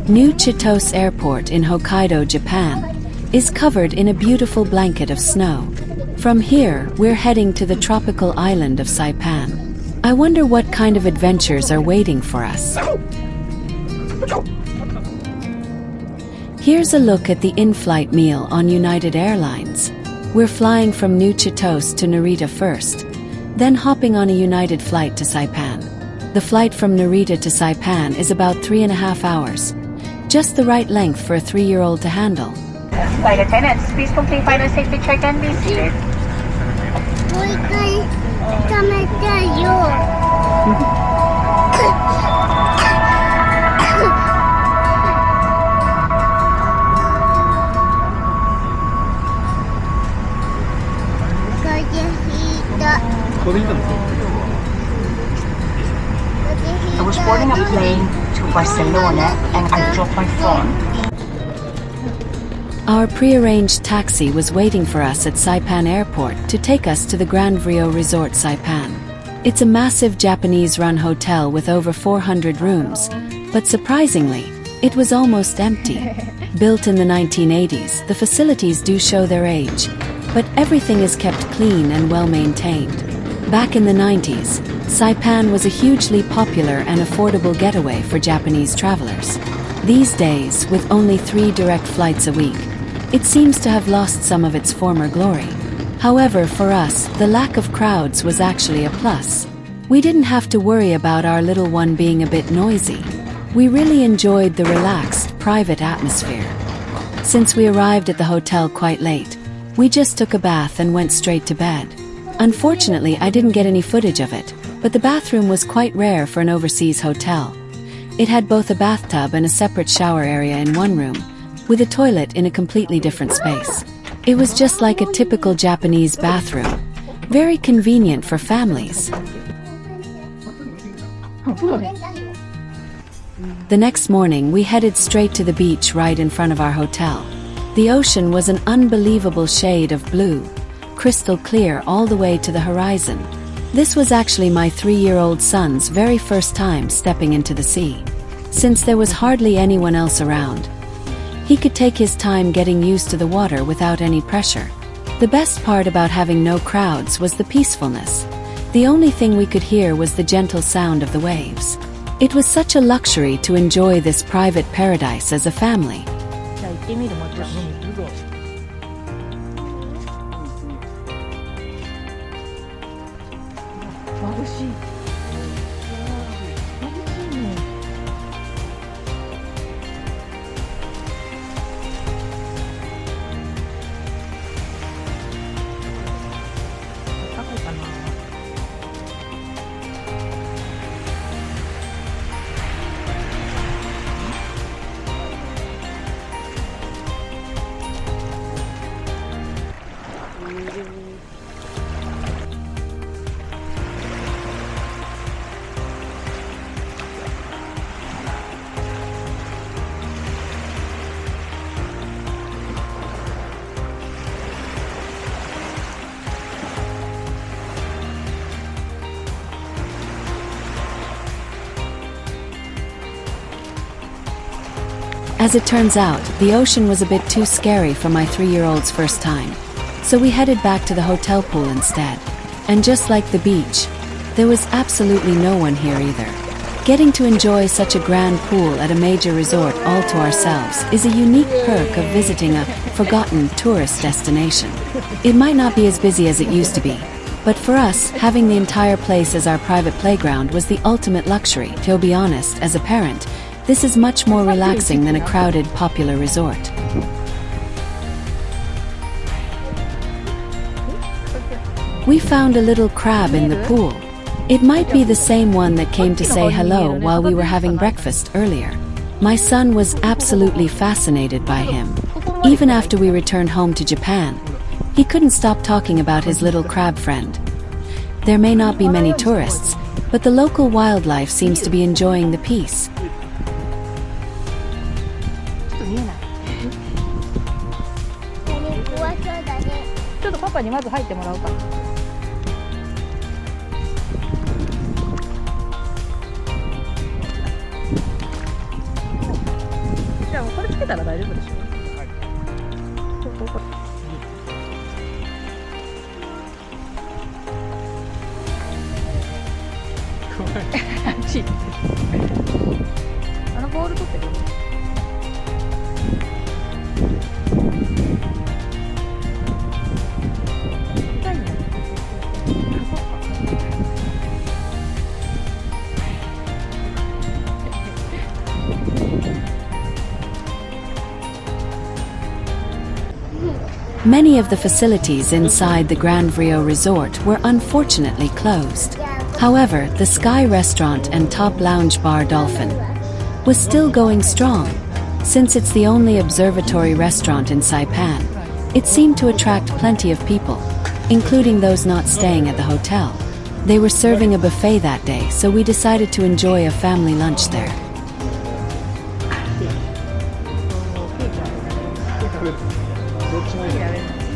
New Chitose Airport in Hokkaido, Japan, is covered in a beautiful blanket of snow. From here, we're heading to the tropical island of Saipan. I wonder what kind of adventures are waiting for us. Here's a look at the in-flight meal on United Airlines. We're flying from New Chitose to Narita first, then hopping on a United flight to Saipan. The flight from Narita to Saipan is about 3.5 hours. Just the right length for a 3-year-old to handle. Flight attendants, please complete final safety check and be seated. I was boarding a plane to Barcelona and I dropped my phone. Our pre-arranged taxi was waiting for us at Saipan Airport to take us to the Grandvrio Resort Saipan. It's a massive Japanese-run hotel with over 400 rooms, but surprisingly, it was almost empty. Built in the 1980s, the facilities do show their age, but everything is kept clean and well-maintained. Back in the 90s, Saipan was a hugely popular and affordable getaway for Japanese travelers. These days, with only 3 direct flights a week, it seems to have lost some of its former glory. However, for us, the lack of crowds was actually a plus. We didn't have to worry about our little one being a bit noisy. We really enjoyed the relaxed, private atmosphere. Since we arrived at the hotel quite late, we just took a bath and went straight to bed. Unfortunately, I didn't get any footage of it, but the bathroom was quite rare for an overseas hotel. It had both a bathtub and a separate shower area in one room, with a toilet in a completely different space. It was just like a typical Japanese bathroom, very convenient for families. The next morning, we headed straight to the beach right in front of our hotel. The ocean was an unbelievable shade of blue, crystal clear all the way to the horizon. This was actually my 3-year-old son's very first time stepping into the sea. Since there was hardly anyone else around, he could take his time getting used to the water without any pressure. The best part about having no crowds was the peacefulness. The only thing we could hear was the gentle sound of the waves. It was such a luxury to enjoy this private paradise as a family. As it turns out, the ocean was a bit too scary for my 3-year-old's first time, so we headed back to the hotel pool instead. And just like the beach, there was absolutely no one here either. Getting to enjoy such a grand pool at a major resort all to ourselves is a unique perk of visiting a forgotten tourist destination. It might not be as busy as it used to be, but for us, having the entire place as our private playground was the ultimate luxury. To be honest, as a parent, this is much more relaxing than a crowded, popular resort. We found a little crab in the pool. It might be the same one that came to say hello while we were having breakfast earlier. My son was absolutely fascinated by him. Even after we returned home to Japan, he couldn't stop talking about his little crab friend. There may not be many tourists, but the local wildlife seems to be enjoying the peace. たら大丈夫でしょ。あのボール取ってる。痛いんだよ。Many of the facilities inside the Grandvrio Resort were unfortunately closed. However, the Sky Restaurant and top lounge bar Dolphin was still going strong. Since it's the only observatory restaurant in Saipan, it seemed to attract plenty of people, including those not staying at the hotel. They were serving a buffet that day, so we decided to enjoy a family lunch there. どっちもいいやれる。